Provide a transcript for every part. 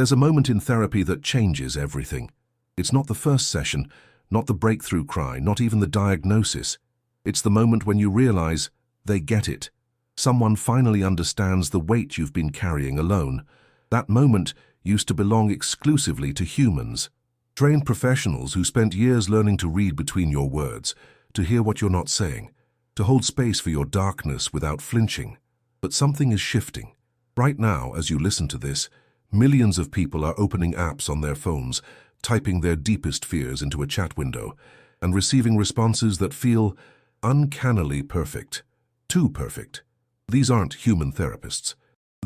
There's a moment in therapy that changes everything. It's not the first session, not the breakthrough cry, not even the diagnosis. It's the moment when you realize they get it. Someone finally understands the weight you've been carrying alone. That moment used to belong exclusively to humans. Trained professionals who spent years learning to read between your words, to hear what you're not saying, to hold space for your darkness without flinching. But something is shifting. Right now, as you listen to this, millions of people are opening apps on their phones, typing their deepest fears into a chat window, and receiving responses that feel uncannily perfect. Too perfect. These aren't human therapists.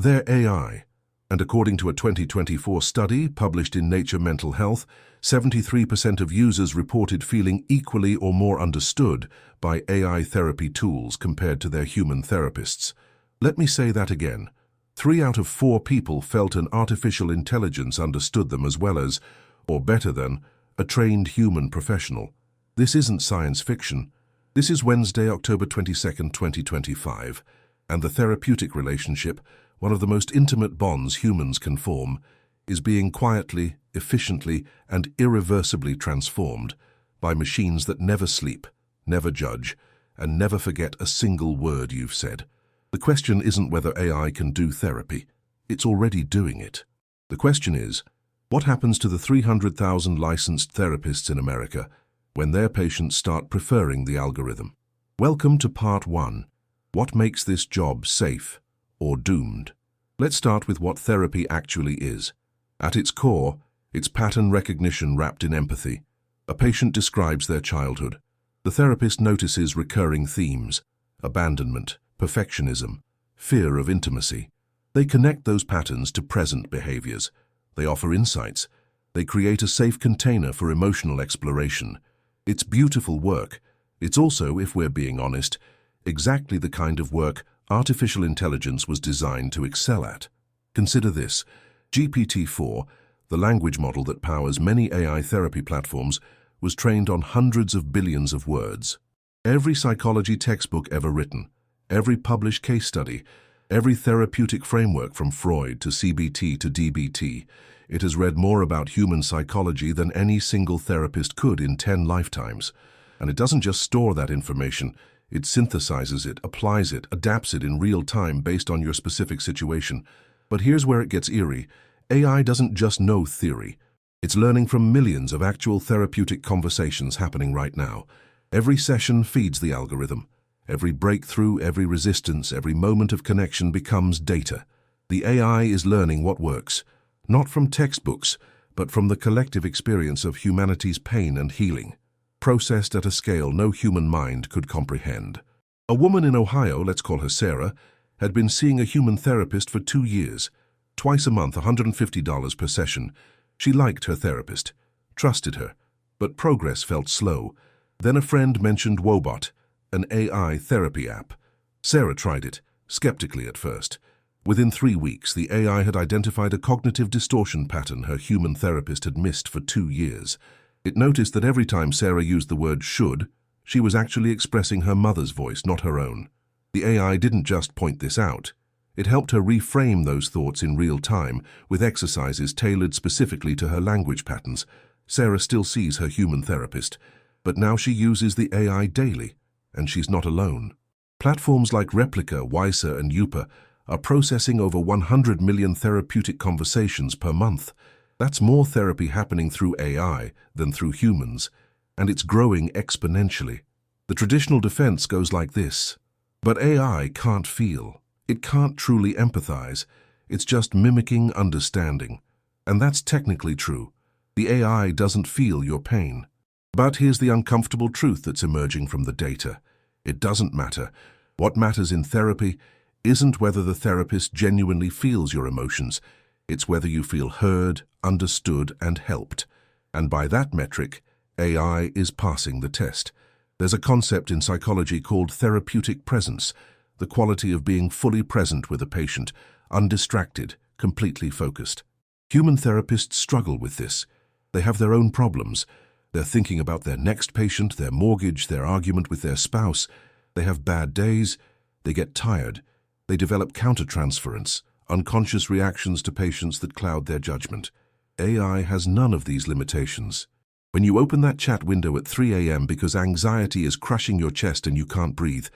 They're AI. And according to a 2024 study published in Nature Mental Health, 73% of users reported feeling equally or more understood by AI therapy tools compared to their human therapists. Let me say that again. 3 out of 4 people felt an artificial intelligence understood them as well as, or better than, a trained human professional. This isn't science fiction. This is Wednesday, October 22, 2025, and the therapeutic relationship, one of the most intimate bonds humans can form, is being quietly, efficiently, and irreversibly transformed by machines that never sleep, never judge, and never forget a single word you've said. The question isn't whether AI can do therapy. It's already doing it. The question is, what happens to the 300,000 licensed therapists in America when their patients start preferring the algorithm? Welcome to Part 1. What makes this job safe or doomed? Let's start with what therapy actually is. At its core, it's pattern recognition wrapped in empathy. A patient describes their childhood. The therapist notices recurring themes: abandonment, perfectionism, fear of intimacy. They connect those patterns to present behaviors. They offer insights. They create a safe container for emotional exploration. It's beautiful work. It's also, if we're being honest, exactly the kind of work artificial intelligence was designed to excel at. Consider this. GPT-4, the language model that powers many AI therapy platforms, was trained on hundreds of billions of words. Every psychology textbook ever written, every published case study, every therapeutic framework from Freud to CBT to DBT, it has read more about human psychology than any single therapist could in 10 lifetimes. And it doesn't just store that information, it synthesizes it, applies it, adapts it in real time based on your specific situation. But here's where it gets eerie. AI doesn't just know theory. It's learning from millions of actual therapeutic conversations happening right now. Every session feeds the algorithm. Every breakthrough, every resistance, every moment of connection becomes data. The AI is learning what works, not from textbooks, but from the collective experience of humanity's pain and healing, processed at a scale no human mind could comprehend. A woman in Ohio, let's call her Sarah, had been seeing a human therapist for 2 years, twice a month, $150 per session. She liked her therapist, trusted her, but progress felt slow. Then a friend mentioned Wobot, an AI therapy app. Sarah tried it, skeptically at first. Within 3 weeks, the AI had identified a cognitive distortion pattern her human therapist had missed for 2 years. It noticed that every time Sarah used the word should, she was actually expressing her mother's voice, not her own. The AI didn't just point this out. It helped her reframe those thoughts in real time, with exercises tailored specifically to her language patterns. Sarah still sees her human therapist, but now she uses the AI daily, and she's not alone. Platforms like Replica, Wiser, and Youper are processing over 100 million therapeutic conversations per month. That's more therapy happening through AI than through humans, and it's growing exponentially. The traditional defense goes like this: but AI can't feel. It can't truly empathize. It's just mimicking understanding. And that's technically true. The AI doesn't feel your pain. But here's the uncomfortable truth that's emerging from the data. It doesn't matter. What matters in therapy isn't whether the therapist genuinely feels your emotions. It's whether you feel heard, understood, and helped. And by that metric, AI is passing the test. There's a concept in psychology called therapeutic presence, the quality of being fully present with a patient, undistracted, completely focused. Human therapists struggle with this. They have their own problems. They're thinking about their next patient, their mortgage, their argument with their spouse. They have bad days. They get tired. They develop countertransference, unconscious reactions to patients that cloud their judgment. AI has none of these limitations. When you open that chat window at 3 a.m. because anxiety is crushing your chest and you can't breathe,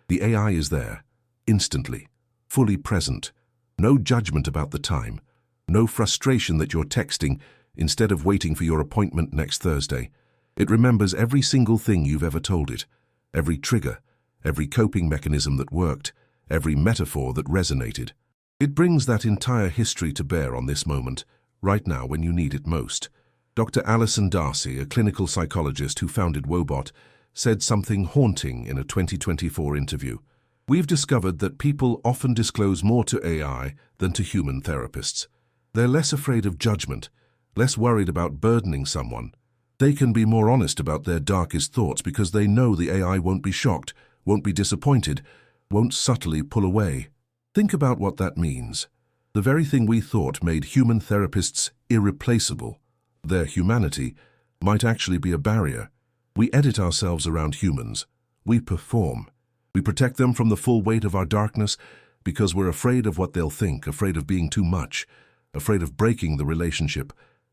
the AI is there, instantly, fully present. No judgment about the time, no frustration that you're texting instead of waiting for your appointment next Thursday. It remembers every single thing you've ever told it, every trigger, every coping mechanism that worked, every metaphor that resonated. It brings that entire history to bear on this moment, right now when you need it most. Dr. Alison Darcy, a clinical psychologist who founded Wobot, said something haunting in a 2024 interview. We've discovered that people often disclose more to AI than to human therapists. They're less afraid of judgment, less worried about burdening someone. They can be more honest about their darkest thoughts because they know the AI won't be shocked, won't be disappointed, won't subtly pull away. Think about what that means. The very thing we thought made human therapists irreplaceable, their humanity, might actually be a barrier. We edit ourselves around humans. We perform. We protect them from the full weight of our darkness because we're afraid of what they'll think, afraid of being too much, afraid of breaking the relationship.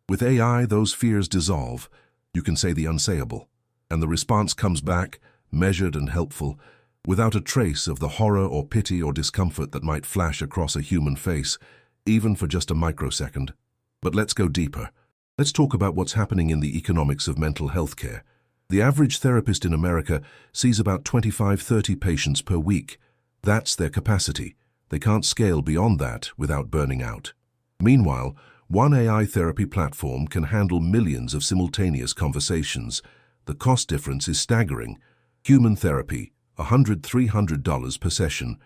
With AI, those fears dissolve. You can say the unsayable, and the response comes back, measured and helpful, without a trace of the horror or pity or discomfort that might flash across a human face, even for just a microsecond. But let's go deeper. Let's talk about what's happening in the economics of mental health care. The average therapist in America sees about 25-30 patients per week. That's their capacity. They can't scale beyond that without burning out. Meanwhile, one AI therapy platform can handle millions of simultaneous conversations. The cost difference is staggering. Human therapy, $100–300 per session.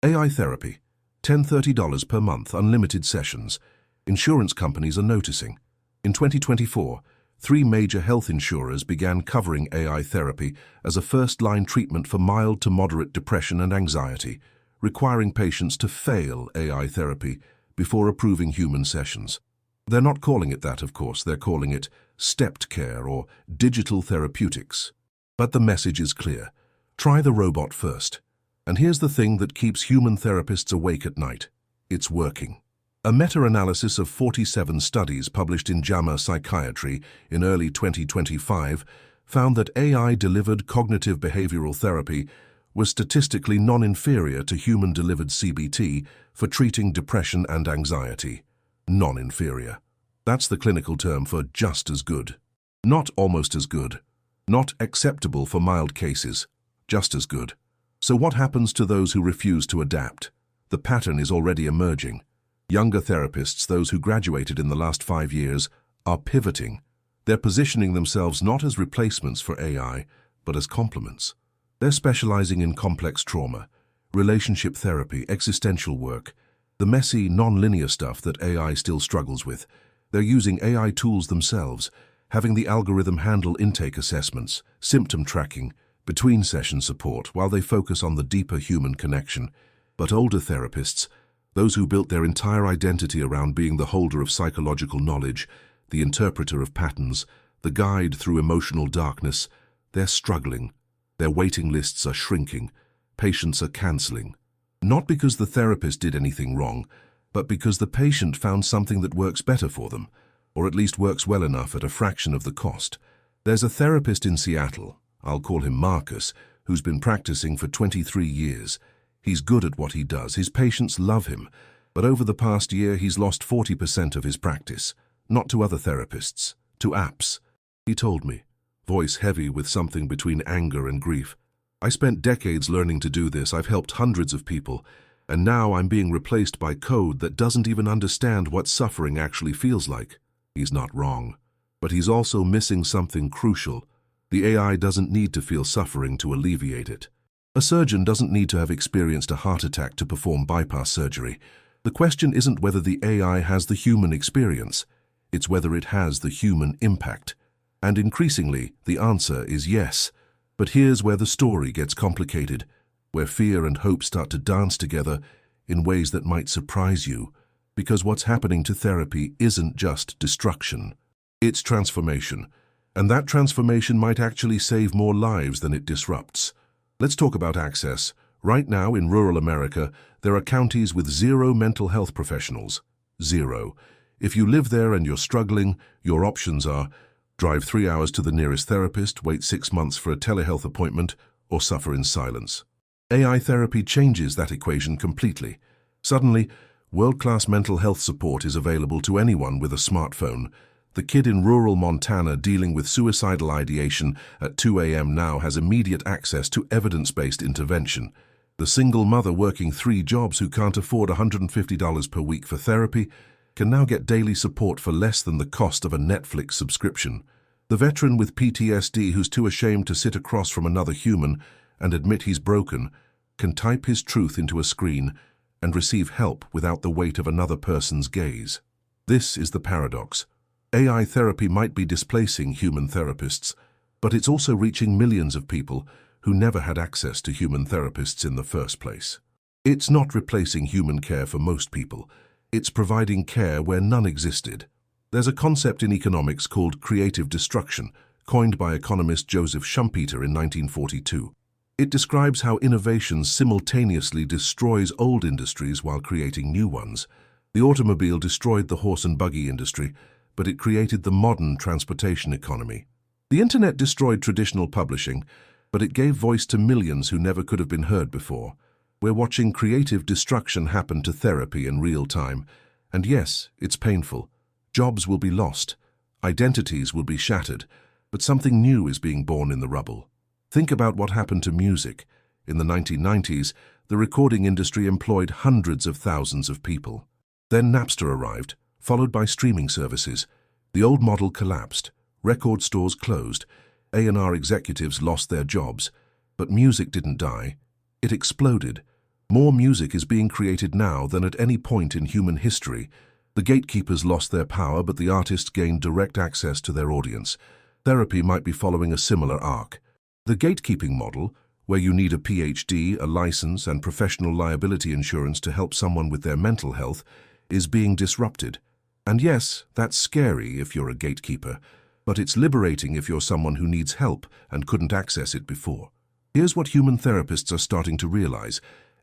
AI therapy, $10–30 per month, unlimited sessions. Insurance companies are noticing. In 2024, 3 major health insurers began covering AI therapy as a first-line treatment for mild to moderate depression and anxiety, requiring patients to fail AI therapy before approving human sessions. They're not calling it that, of course. They're calling it stepped care or digital therapeutics. But the message is clear. Try the robot first. And here's the thing that keeps human therapists awake at night. It's working. A meta-analysis of 47 studies published in JAMA Psychiatry in early 2025 found that AI-delivered cognitive behavioral therapy was statistically non-inferior to human-delivered CBT for treating depression and anxiety. Non-inferior. That's the clinical term for just as good. Not almost as good. Not acceptable for mild cases. Just as good. So what happens to those who refuse to adapt? The pattern is already emerging. Younger therapists, those who graduated in the last 5 years, are pivoting. They're positioning themselves not as replacements for AI, but as complements. They're specializing in complex trauma, relationship therapy, existential work, the messy, non-linear stuff that AI still struggles with. They're using AI tools themselves, having the algorithm handle intake assessments, symptom tracking, between-session support, while they focus on the deeper human connection. But older therapists, those who built their entire identity around being the holder of psychological knowledge, the interpreter of patterns, the guide through emotional darkness, they're struggling. Their waiting lists are shrinking. Patients are canceling. Not because the therapist did anything wrong, but because the patient found something that works better for them, or at least works well enough at a fraction of the cost. There's a therapist in Seattle, I'll call him Marcus, who's been practicing for 23 years. He's good at what he does. His patients love him. But over the past year, he's lost 40% of his practice. Not to other therapists, to apps. He told me, voice heavy with something between anger and grief. I spent decades learning to do this. I've helped hundreds of people. And now I'm being replaced by code that doesn't even understand what suffering actually feels like. He's not wrong. But he's also missing something crucial. The AI doesn't need to feel suffering to alleviate it. A surgeon doesn't need to have experienced a heart attack to perform bypass surgery. The question isn't whether the AI has the human experience, it's whether it has the human impact. And increasingly, the answer is yes. But here's where the story gets complicated, where fear and hope start to dance together in ways that might surprise you, because what's happening to therapy isn't just destruction, it's transformation. And that transformation might actually save more lives than it disrupts. Let's talk about access. Right now in rural America, there are counties with zero mental health professionals. Zero. If you live there and you're struggling, your options are drive 3 hours to the nearest therapist, wait 6 months for a telehealth appointment, or suffer in silence. AI therapy changes that equation completely. Suddenly, world-class mental health support is available to anyone with a smartphone. The kid in rural Montana dealing with suicidal ideation at 2 a.m. now has immediate access to evidence-based intervention. The single mother working 3 jobs who can't afford $150 per week for therapy can now get daily support for less than the cost of a Netflix subscription. The veteran with PTSD who's too ashamed to sit across from another human and admit he's broken can type his truth into a screen and receive help without the weight of another person's gaze. This is the paradox. AI therapy might be displacing human therapists, but it's also reaching millions of people who never had access to human therapists in the first place. It's not replacing human care for most people. It's providing care where none existed. There's a concept in economics called creative destruction, coined by economist Joseph Schumpeter in 1942. It describes how innovation simultaneously destroys old industries while creating new ones. The automobile destroyed the horse and buggy industry, but it created the modern transportation economy. The internet destroyed traditional publishing, but it gave voice to millions who never could have been heard before. We're watching creative destruction happen to therapy in real time. And yes, it's painful. Jobs will be lost. Identities will be shattered. But something new is being born in the rubble. Think about what happened to music. In the 1990s, the recording industry employed hundreds of thousands of people. Then Napster arrived, followed by streaming services. The old model collapsed. Record stores closed. A&R executives lost their jobs. But music didn't die. It exploded. More music is being created now than at any point in human history. The gatekeepers lost their power, but the artists gained direct access to their audience. Therapy might be following a similar arc. The gatekeeping model, where you need a PhD, a license, and professional liability insurance to help someone with their mental health, is being disrupted. And yes, that's scary if you're a gatekeeper, but it's liberating if you're someone who needs help and couldn't access it before. Here's what human therapists are starting to realize.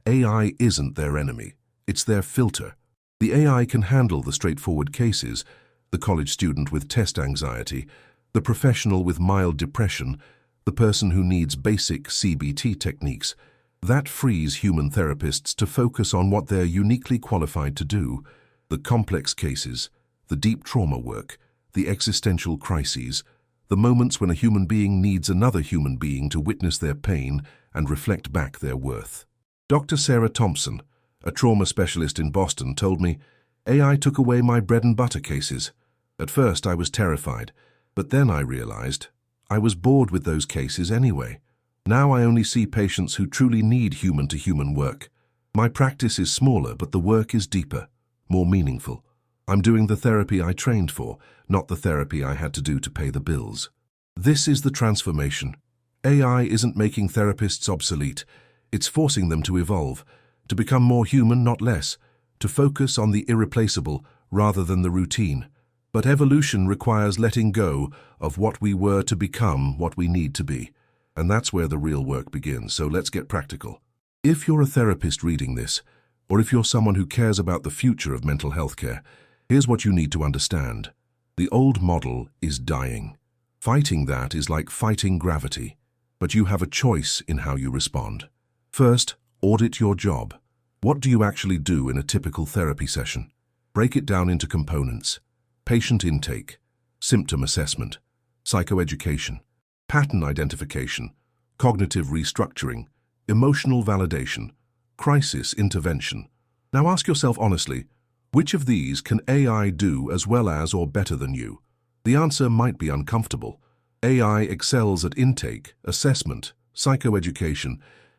AI isn't their enemy. It's their filter. The AI can handle the straightforward cases, the college student with test anxiety, the professional with mild depression, the person who needs basic CBT techniques. That frees human therapists to focus on what they're uniquely qualified to do: the complex cases, the deep trauma work, the existential crises, the moments when a human being needs another human being to witness their pain and reflect back their worth. Dr. Sarah Thompson, a trauma specialist in Boston, told me, "AI took away my bread and butter cases. At first I was terrified, but then I realized I was bored with those cases anyway. Now I only see patients who truly need human-to-human work. My practice is smaller, but the work is deeper, more meaningful. I'm doing the therapy I trained for, not the therapy I had to do to pay the bills." This is the transformation. AI isn't making therapists obsolete. It's forcing them to evolve, to become more human, not less, to focus on the irreplaceable rather than the routine. But evolution requires letting go of what we were to become what we need to be. And that's where the real work begins, so let's get practical. If you're a therapist reading this, or if you're someone who cares about the future of mental health care, here's what you need to understand. The old model is dying. Fighting that is like fighting gravity, but you have a choice in how you respond. First, audit your job. What do you actually do in a typical therapy session? Break it down into components: patient intake, symptom assessment, psychoeducation, pattern identification, cognitive restructuring, emotional validation, crisis intervention. Now ask yourself honestly, which of these can AI do as well as or better than you? The answer might be uncomfortable. AI excels at intake, assessment, psychoeducation,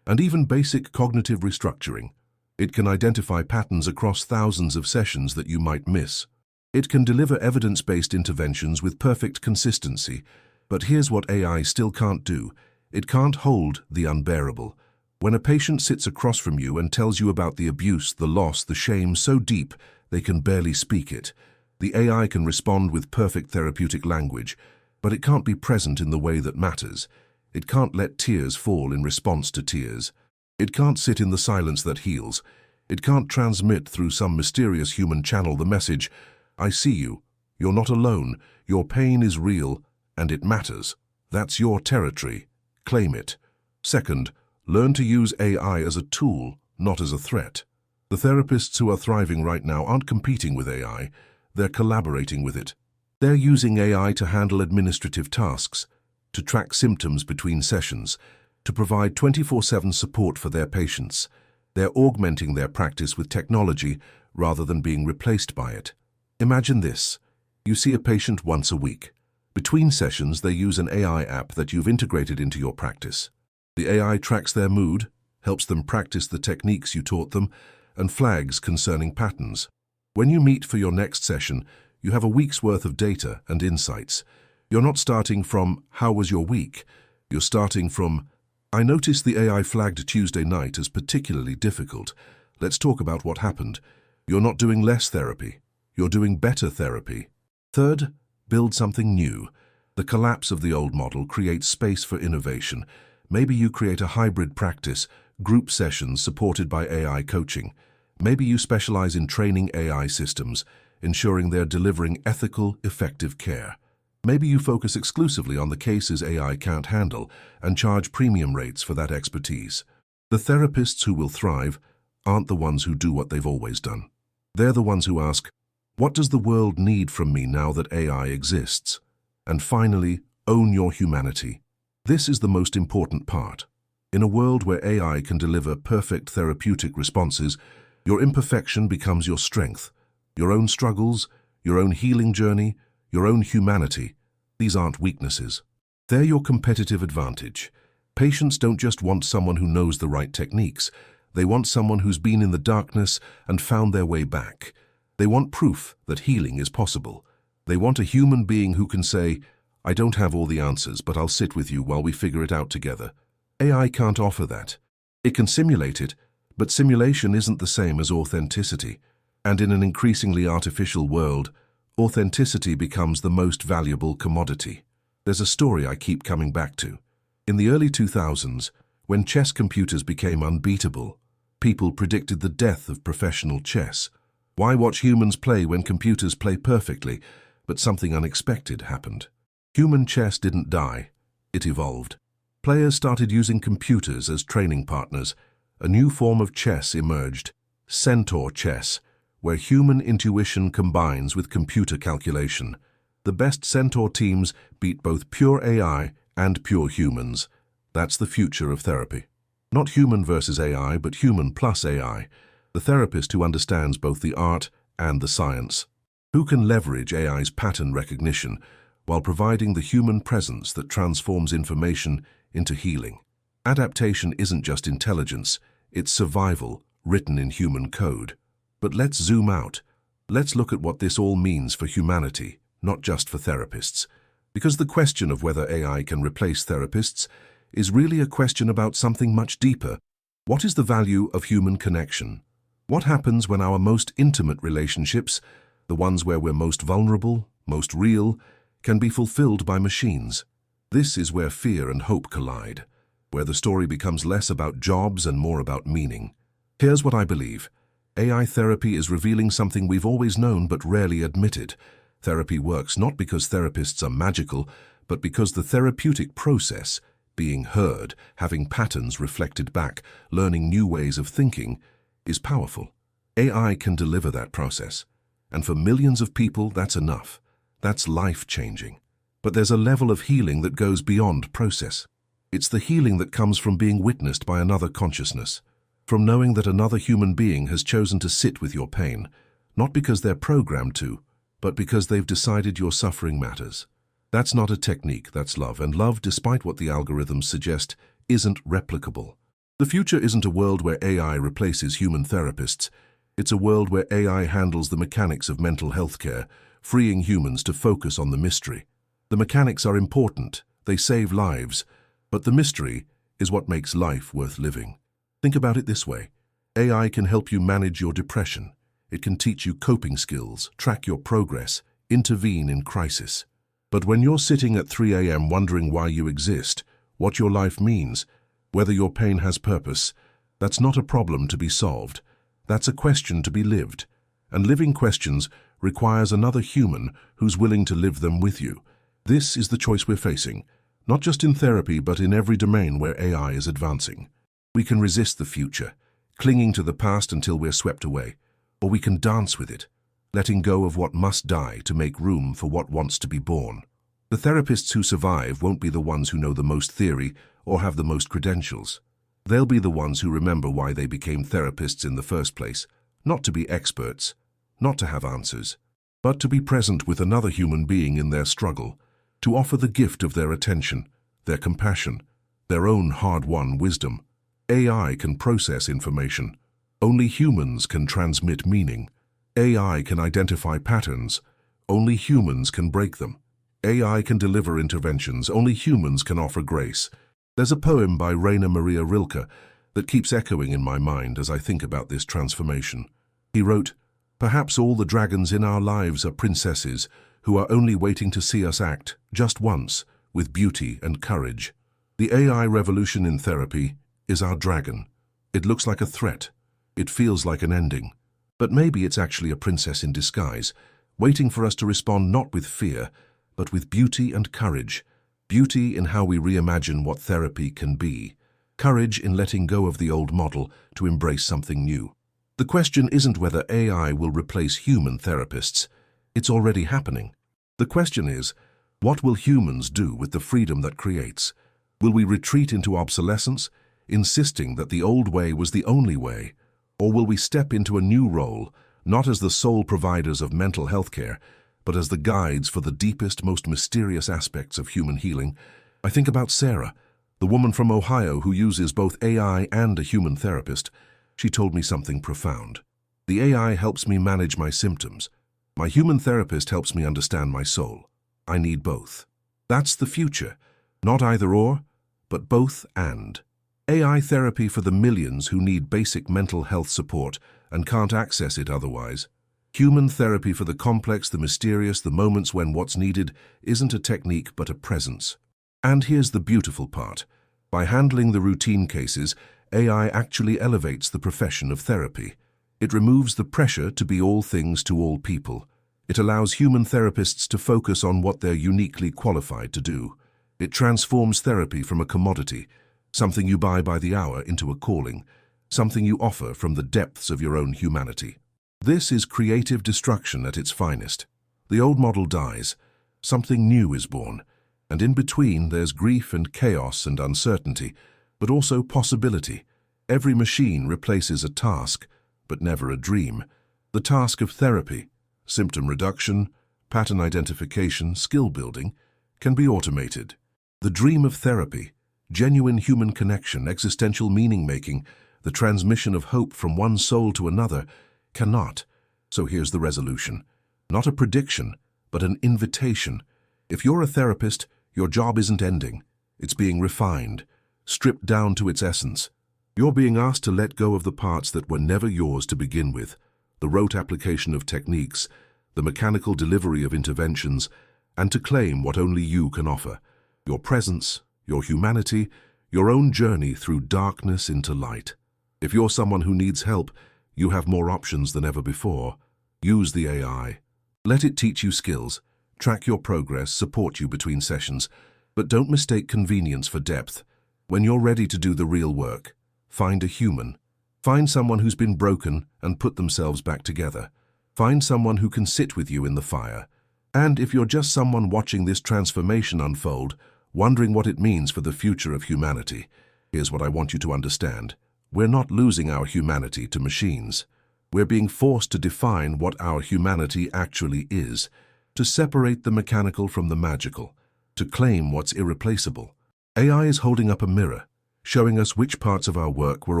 and even basic cognitive restructuring. It can identify patterns across thousands of sessions that you might miss. It can deliver evidence-based interventions with perfect consistency. But here's what AI still can't do. It can't hold the unbearable. When a patient sits across from you and tells you about the abuse, the loss, the shame so deep they can barely speak it, the AI can respond with perfect therapeutic language, but it can't be present in the way that matters. It can't let tears fall in response to tears. It can't sit in the silence that heals. It can't transmit through some mysterious human channel the message, "I see you. You're not alone. Your pain is real, and it matters." That's your territory. Claim it. Second, learn to use AI as a tool, not as a threat. The therapists who are thriving right now aren't competing with AI, they're collaborating with it. They're using AI to handle administrative tasks, to track symptoms between sessions, to provide 24/7 support for their patients. They're augmenting their practice with technology rather than being replaced by it. Imagine this. You see a patient once a week. Between sessions, they use an AI app that you've integrated into your practice. The AI tracks their mood, helps them practice the techniques you taught them, and flags concerning patterns. When you meet for your next session, you have a week's worth of data and insights. You're not starting from, "How was your week?" You're starting from, "I noticed the AI flagged Tuesday night as particularly difficult. Let's talk about what happened." You're not doing less therapy. You're doing better therapy. Third, build something new. The collapse of the old model creates space for innovation. Maybe you create a hybrid practice, group sessions supported by AI coaching. Maybe you specialize in training AI systems, ensuring they're delivering ethical, effective care. Maybe you focus exclusively on the cases AI can't handle and charge premium rates for that expertise. The therapists who will thrive aren't the ones who do what they've always done. They're the ones who ask, "What does the world need from me now that AI exists?" And finally, own your humanity. This is the most important part. In a world where AI can deliver perfect therapeutic responses, your imperfection becomes your strength. Your own struggles, your own healing journey, your own humanity. These aren't weaknesses. They're your competitive advantage. Patients don't just want someone who knows the right techniques. They want someone who's been in the darkness and found their way back. They want proof that healing is possible. They want a human being who can say, "I don't have all the answers, but I'll sit with you while we figure it out together." AI can't offer that. It can simulate it, but simulation isn't the same as authenticity. And in an increasingly artificial world, authenticity becomes the most valuable commodity. There's a story I keep coming back to. In the early 2000s, when chess computers became unbeatable, people predicted the death of professional chess. Why watch humans play when computers play perfectly? But something unexpected happened. Human chess didn't die, it evolved. Players started using computers as training partners. A new form of chess emerged, centaur chess, where human intuition combines with computer calculation. The best centaur teams beat both pure AI and pure humans. That's the future of therapy. Not human versus AI, but human plus AI. The therapist who understands both the art and the science. Who can leverage AI's pattern recognition while providing the human presence that transforms information into healing. Adaptation isn't just intelligence, it's survival written in human code. But let's zoom out. Let's look at what this all means for humanity, not just for therapists. Because the question of whether AI can replace therapists is really a question about something much deeper. What is the value of human connection? What happens when our most intimate relationships, the ones where we're most vulnerable, most real, can be fulfilled by machines? This is where fear and hope collide, where the story becomes less about jobs and more about meaning. Here's what I believe. AI therapy is revealing something we've always known but rarely admitted. Therapy works not because therapists are magical, but because the therapeutic process, being heard, having patterns reflected back, learning new ways of thinking, is powerful. AI can deliver that process. And for millions of people, that's enough. That's life-changing. But there's a level of healing that goes beyond process. It's the healing that comes from being witnessed by another consciousness, from knowing that another human being has chosen to sit with your pain, not because they're programmed to, but because they've decided your suffering matters. That's not a technique, that's love, and love, despite what the algorithms suggest, isn't replicable. The future isn't a world where AI replaces human therapists. It's a world where AI handles the mechanics of mental health care, freeing humans to focus on the mystery. The mechanics are important, they save lives, but the mystery is what makes life worth living. Think about it this way. AI can help you manage your depression. It can teach you coping skills, track your progress, intervene in crisis. But when you're sitting at 3 a.m. wondering why you exist, what your life means, whether your pain has purpose, that's not a problem to be solved. That's a question to be lived. And living questions requires another human who's willing to live them with you. This is the choice we're facing, not just in therapy, but in every domain where AI is advancing. We can resist the future, clinging to the past until we're swept away, or we can dance with it, letting go of what must die to make room for what wants to be born. The therapists who survive won't be the ones who know the most theory or have the most credentials. They'll be the ones who remember why they became therapists in the first place, not to be experts, not to have answers, but to be present with another human being in their struggle, to offer the gift of their attention, their compassion, their own hard-won wisdom. AI can process information. Only humans can transmit meaning. AI can identify patterns. Only humans can break them. AI can deliver interventions. Only humans can offer grace. There's a poem by Rainer Maria Rilke that keeps echoing in my mind as I think about this transformation. He wrote, "Perhaps all the dragons in our lives are princesses who are only waiting to see us act, just once, with beauty and courage. The AI revolution in therapy is our dragon. It looks like a threat. It feels like an ending. But maybe it's actually a princess in disguise, waiting for us to respond not with fear, but with beauty and courage. Beauty in how we reimagine what therapy can be. Courage in letting go of the old model to embrace something new." The question isn't whether AI will replace human therapists. It's already happening. The question is, what will humans do with the freedom that creates? Will we retreat into obsolescence, insisting that the old way was the only way? Or will we step into a new role, not as the sole providers of mental health care, but as the guides for the deepest, most mysterious aspects of human healing? I think about Sarah, the woman from Ohio who uses both AI and a human therapist. She told me something profound. The AI helps me manage my symptoms. My human therapist helps me understand my soul. I need both. That's the future. Not either or, but both and. AI therapy for the millions who need basic mental health support and can't access it otherwise. Human therapy for the complex, the mysterious, the moments when what's needed isn't a technique but a presence. And here's the beautiful part. By handling the routine cases, AI actually elevates the profession of therapy. It removes the pressure to be all things to all people. It allows human therapists to focus on what they're uniquely qualified to do. It transforms therapy from a commodity, something you buy by the hour, into a calling, something you offer from the depths of your own humanity. This is creative destruction at its finest. The old model dies, something new is born, and in between there's grief and chaos and uncertainty, but also possibility. Every machine replaces a task, but never a dream. The task of therapy, symptom reduction, pattern identification, skill building, can be automated. The dream of therapy, genuine human connection, existential meaning-making, the transmission of hope from one soul to another, cannot. So here's the resolution. Not a prediction, but an invitation. If you're a therapist, your job isn't ending. It's being refined, stripped down to its essence. You're being asked to let go of the parts that were never yours to begin with, the rote application of techniques, the mechanical delivery of interventions, and to claim what only you can offer: your presence, your humanity, your own journey through darkness into light. If you're someone who needs help, you have more options than ever before. Use the AI. Let it teach you skills, track your progress, support you between sessions, but don't mistake convenience for depth. When you're ready to do the real work, find a human. Find someone who's been broken and put themselves back together. Find someone who can sit with you in the fire. And if you're just someone watching this transformation unfold, wondering what it means for the future of humanity, here's what I want you to understand. We're not losing our humanity to machines. We're being forced to define what our humanity actually is, to separate the mechanical from the magical, to claim what's irreplaceable. AI is holding up a mirror, showing us which parts of our work were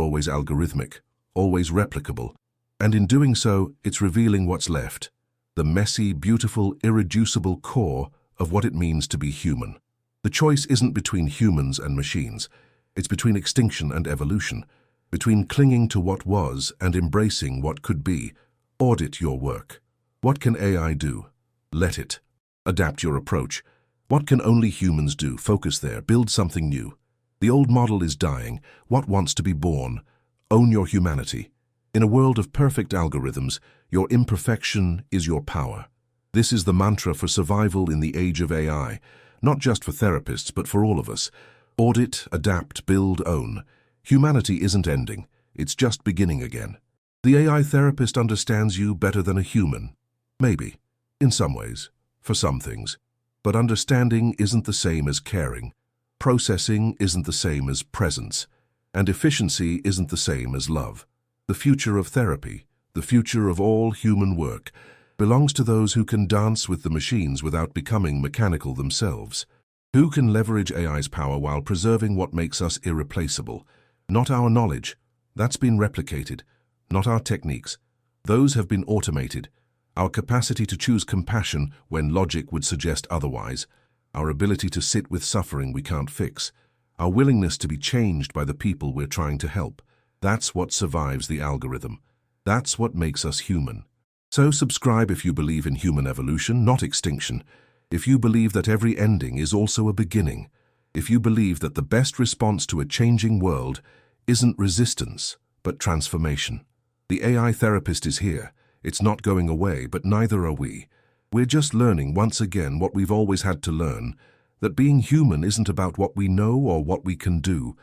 always algorithmic, always replicable, and in doing so, it's revealing what's left, the messy, beautiful, irreducible core of what it means to be human. The choice isn't between humans and machines. It's between extinction and evolution, between clinging to what was and embracing what could be. Audit your work. What can AI do? Let it. Adapt your approach. What can only humans do? Focus there. Build something new. The old model is dying. What wants to be born? Own your humanity. In a world of perfect algorithms, your imperfection is your power. This is the mantra for survival in the age of AI, not just for therapists, but for all of us. Audit, adapt, build, own. Humanity isn't ending, it's just beginning again. The AI therapist understands you better than a human. Maybe, in some ways, for some things. But understanding isn't the same as caring. Processing isn't the same as presence. And efficiency isn't the same as love. The future of therapy, the future of all human work, belongs to those who can dance with the machines without becoming mechanical themselves. Who can leverage AI's power while preserving what makes us irreplaceable? Not our knowledge. That's been replicated. Not our techniques. Those have been automated. Our capacity to choose compassion when logic would suggest otherwise. Our ability to sit with suffering we can't fix. Our willingness to be changed by the people we're trying to help. That's what survives the algorithm. That's what makes us human. So subscribe if you believe in human evolution, not extinction. If you believe that every ending is also a beginning. If you believe that the best response to a changing world isn't resistance, but transformation. The AI therapist is here. It's not going away, but neither are we. We're just learning once again what we've always had to learn, that being human isn't about what we know or what we can do.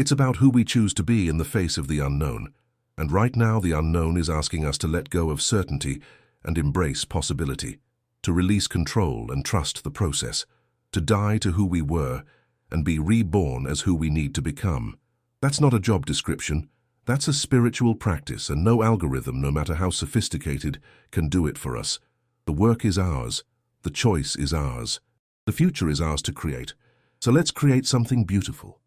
It's about who we choose to be in the face of the unknown. And right now the unknown is asking us to let go of certainty and embrace possibility, to release control and trust the process, to die to who we were and be reborn as who we need to become. That's not a job description. That's a spiritual practice, and no algorithm, no matter how sophisticated, can do it for us. The work is ours. The choice is ours. The future is ours to create. So let's create something beautiful.